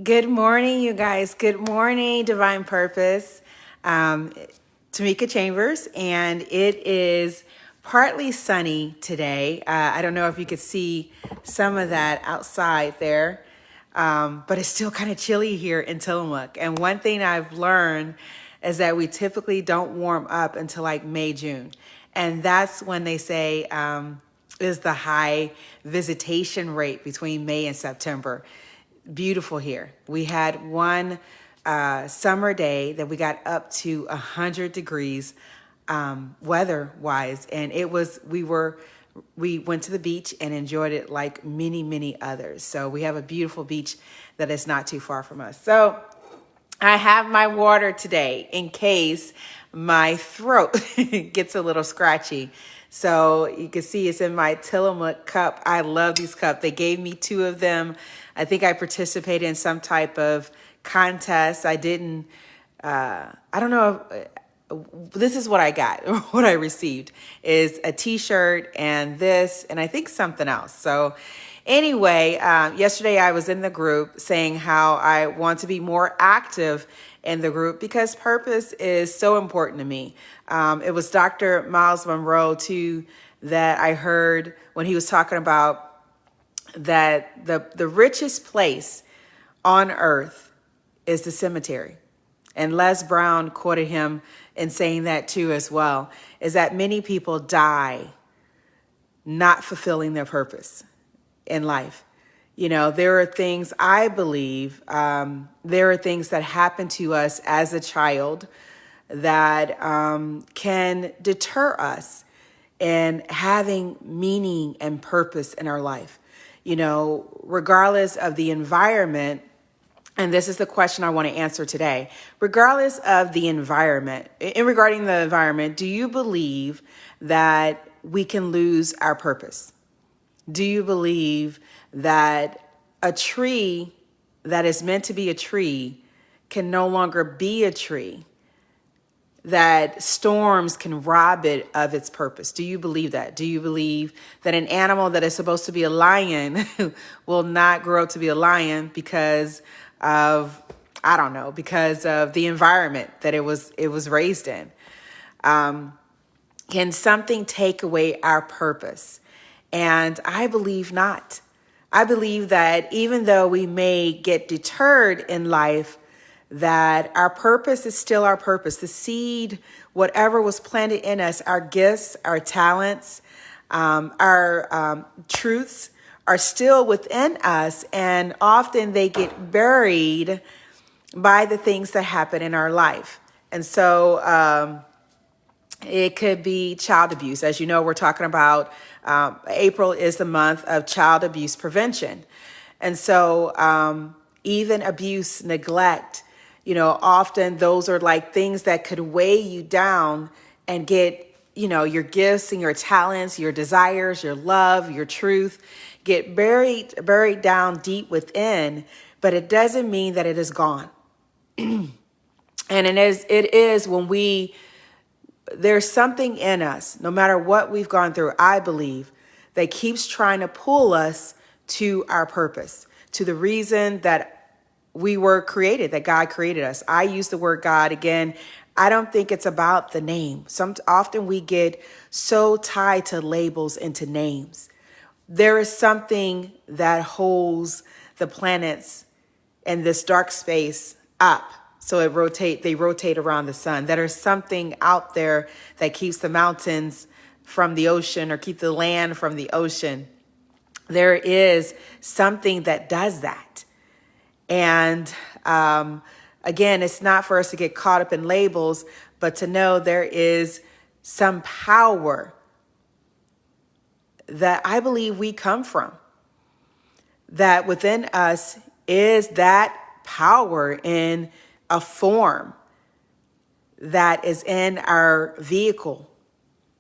Good morning, you guys. Good morning, Divine Purpose. Um, Tamika Chambers, and it is partly sunny today. I don't know if you could see some of that outside there, but it's still kind of chilly here in Tillamook. And one thing I've learned is that we typically don't warm up until like May, June. And that's when they say is the high visitation rate between May and September. Beautiful here. We had one summer day that we got up to 100 degrees weather wise, and we went to the beach and enjoyed it like many others. So we have a beautiful beach that is not too far from us. So I have my water today in case my throat gets a little scratchy. So you can see it's in my Tillamook cup. I love these cups. They gave me two of them. I think I participated in some type of contest. I didn't, I don't know. This is what I got, or what I received is a t-shirt and this, and I think something else. So anyway, yesterday I was in the group saying how I want to be more active in the group because purpose is so important to me. It was Dr. Miles Monroe too that I heard when he was talking about that the richest place on earth is the cemetery. And Les Brown quoted him in saying that too as well, is that many people die not fulfilling their purpose in life. You know, there are things I believe, there are things that happen to us as a child that can deter us in having meaning and purpose in our life. You know, regardless of the environment, and this is the question I want to answer today. Regardless of the environment, in regarding the environment, do you believe that we can lose our purpose? Do you believe that a tree that is meant to be a tree can no longer be a tree? That storms can rob it of its purpose? Do you believe that? Do you believe that an animal that is supposed to be a lion will not grow up to be a lion because of, I don't know, because of the environment that it was raised in? Can something take away our purpose? And I believe not. I believe that even though we may get deterred in life, that our purpose is still our purpose. The seed, whatever was planted in us, our gifts, our talents, our truths are still within us. And often they get buried by the things that happen in our life. And so it could be child abuse. As you know, we're talking about April is the month of child abuse prevention. And so even abuse, neglect, you know, often those are like things that could weigh you down and get, you know, your gifts and your talents, your desires, your love, your truth, get buried down deep within, but it doesn't mean that it is gone. And it is when there's something in us, no matter what we've gone through, I believe, that keeps trying to pull us to our purpose, to the reason that we were created, that God created us. I use the word God again. I don't think it's about the name. Often we get so tied to labels and to names. There is something that holds the planets and this dark space up. So they rotate around the sun. That is something out there that keeps the mountains from the ocean or keep the land from the ocean. There is something that does that. And again, it's not for us to get caught up in labels, but to know there is some power that I believe we come from, that within us is that power in a form that is in our vehicle,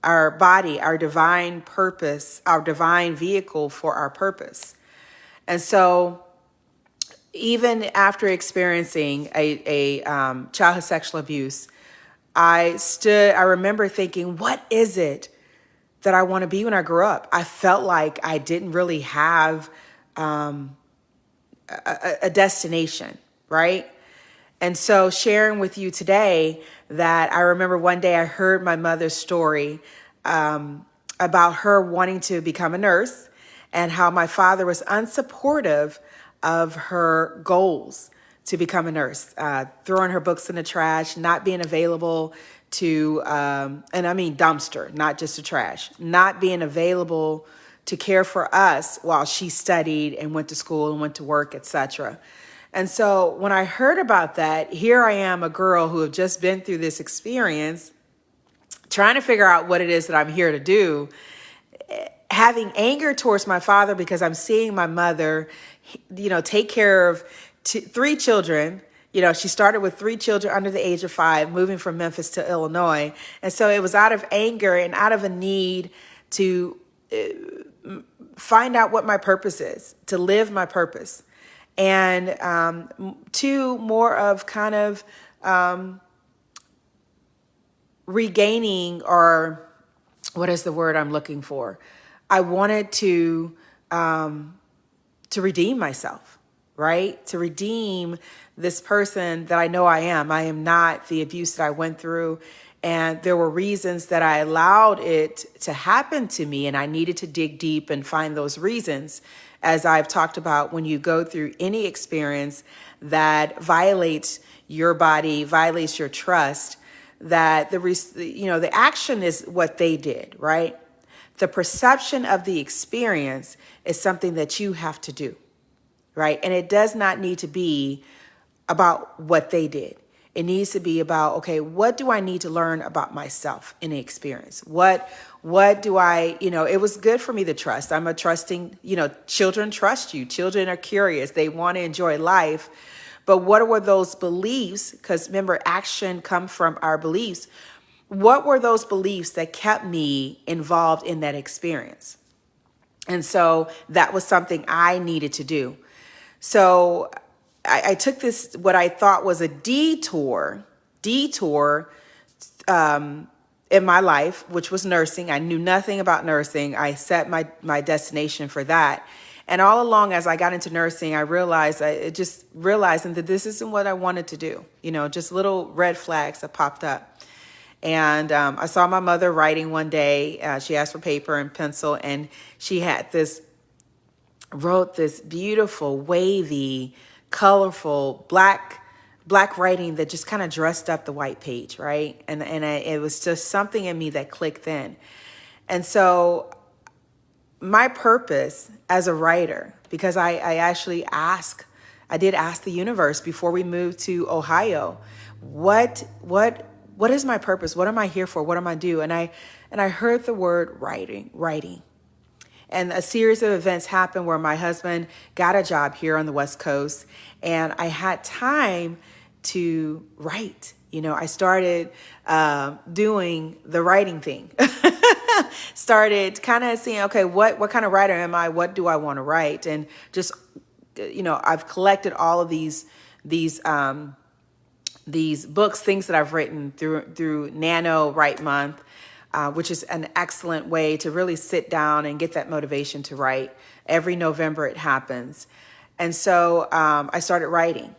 our body, our divine purpose, our divine vehicle for our purpose. And so even after experiencing a childhood sexual abuse, I remember thinking, what is it that I want to be when I grow up? I felt like I didn't really have a destination, right? And so sharing with you today that I remember one day I heard my mother's story about her wanting to become a nurse and how my father was unsupportive of her goals to become a nurse, throwing her books in the trash, not being available to, and I mean dumpster, not just the trash, not being available to care for us while she studied and went to school and went to work, etc. And so when I heard about that, here I am, a girl who have just been through this experience, trying to figure out what it is that I'm here to do, having anger towards my father because I'm seeing my mother, take care of three children. She started with three children under the age of 5, moving from Memphis to Illinois. And so it was out of anger and out of a need to find out what my purpose is, to live my purpose. And two, more of kind of regaining, or what is the word I'm looking for? I wanted to redeem myself, right? To redeem this person that I know I am. I am not the abuse that I went through. And there were reasons that I allowed it to happen to me, and I needed to dig deep and find those reasons. As I've talked about, when you go through any experience that violates your body, violates your trust, that the action is what they did, right? The perception of the experience is something that you have to do, right? And it does not need to be about what they did. It needs to be about, okay, what do I need to learn about myself in the experience? What do I, it was good for me to trust. I'm a trusting, children trust you. Children are curious. They want to enjoy life. But what were those beliefs? Because remember, action comes from our beliefs. What were those beliefs that kept me involved in that experience? And so that was something I needed to do. So I took this, what I thought was a detour in my life, which was nursing. I knew nothing about nursing. I set my destination for that. And all along, as I got into nursing, I realized that this isn't what I wanted to do. Just little red flags that popped up. And I saw my mother writing one day. She asked for paper and pencil, and she had wrote this beautiful, wavy, colorful black writing that just kind of dressed up the white page, right? And it was just something in me that clicked then. And so my purpose as a writer, because I did ask the universe before we moved to Ohio, what is my purpose? What am I here for? What am I do? And I heard the word writing. And a series of events happened where my husband got a job here on the West Coast, and I had time to write. I started doing the writing thing. Started kind of seeing, okay, what kind of writer am I? What do I want to write? And just, I've collected all of these books, things that I've written through Nano Write Month. Which is an excellent way to really sit down and get that motivation to write. Every November it happens. And so I started writing.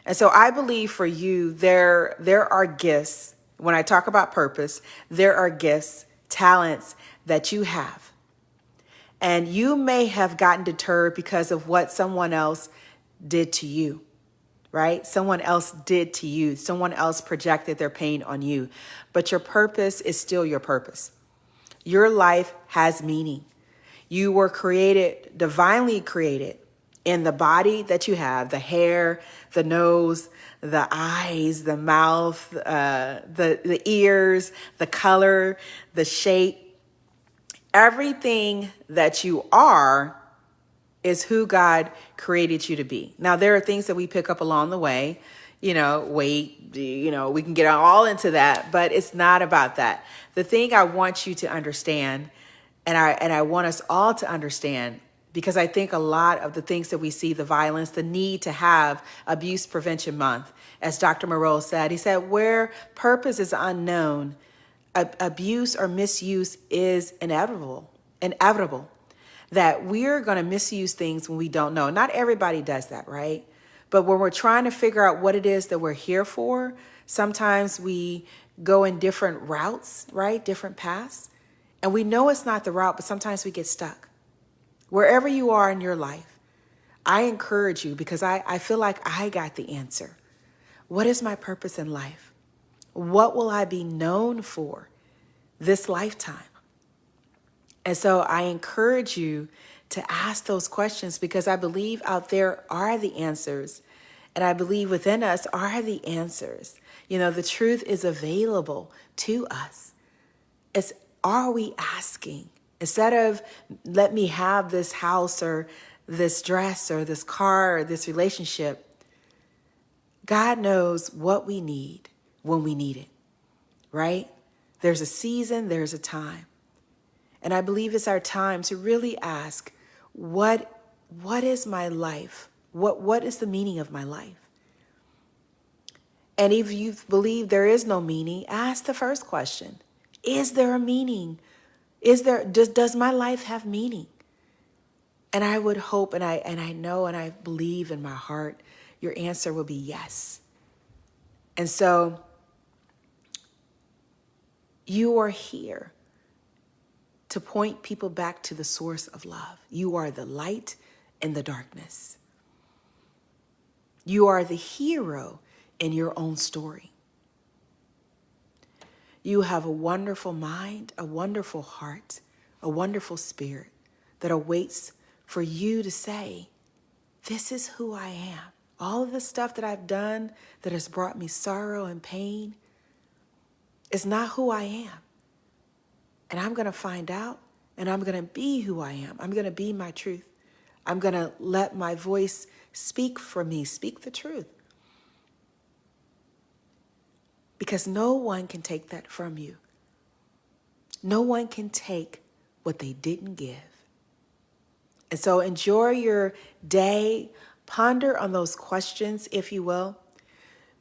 And so I believe for you, there are gifts. When I talk about purpose, there are gifts, talents that you have. And you may have gotten deterred because of what someone else did to you. Right? Someone else did to you. Someone else projected their pain on you. But your purpose is still your purpose. Your life has meaning. You were created, divinely created, in the body that you have, the hair, the nose, the eyes, the mouth, the ears, the color, the shape. Everything that you are is who God created you to be. Now, there are things that we pick up along the way, weight, we can get all into that, but it's not about that. The thing I want you to understand, and I want us all to understand, because I think a lot of the things that we see, the violence, the need to have Abuse Prevention Month, as Dr. Moreau said, he said, where purpose is unknown, abuse or misuse is inevitable. that we're going to misuse things when we don't know. Not everybody does that, right? But when we're trying to figure out what it is that we're here for, sometimes we go in different routes, right? Different paths. And we know it's not the route, but sometimes we get stuck. Wherever you are in your life, I encourage you because I feel like I got the answer. What is my purpose in life? What will I be known for this lifetime? And so I encourage you to ask those questions because I believe out there are the answers. And I believe within us are the answers. You know, the truth is available to us. It's, are we asking? Instead of let me have this house or this dress or this car or this relationship, God knows what we need when we need it, right? There's a season, there's a time. And I believe it's our time to really ask, what is my life? What is the meaning of my life? And if you believe there is no meaning, ask the first question. Is there a meaning? Does my life have meaning? And I would hope, and I know, and I believe in my heart, your answer will be yes. And so you are here to point people back to the source of love. You are the light in the darkness. You are the hero in your own story. You have a wonderful mind, a wonderful heart, a wonderful spirit that awaits for you to say, this is who I am. All of the stuff that I've done that has brought me sorrow and pain is not who I am. And I'm going to find out, and I'm going to be who I am. I'm going to be my truth. I'm going to let my voice speak for me, speak the truth. Because no one can take that from you. No one can take what they didn't give. And so enjoy your day. Ponder on those questions, if you will,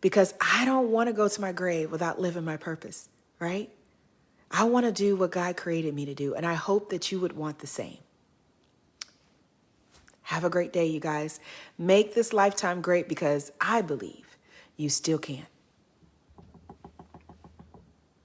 because I don't want to go to my grave without living my purpose, right? I want to do what God created me to do, and I hope that you would want the same. Have a great day, you guys. Make this lifetime great because I believe you still can.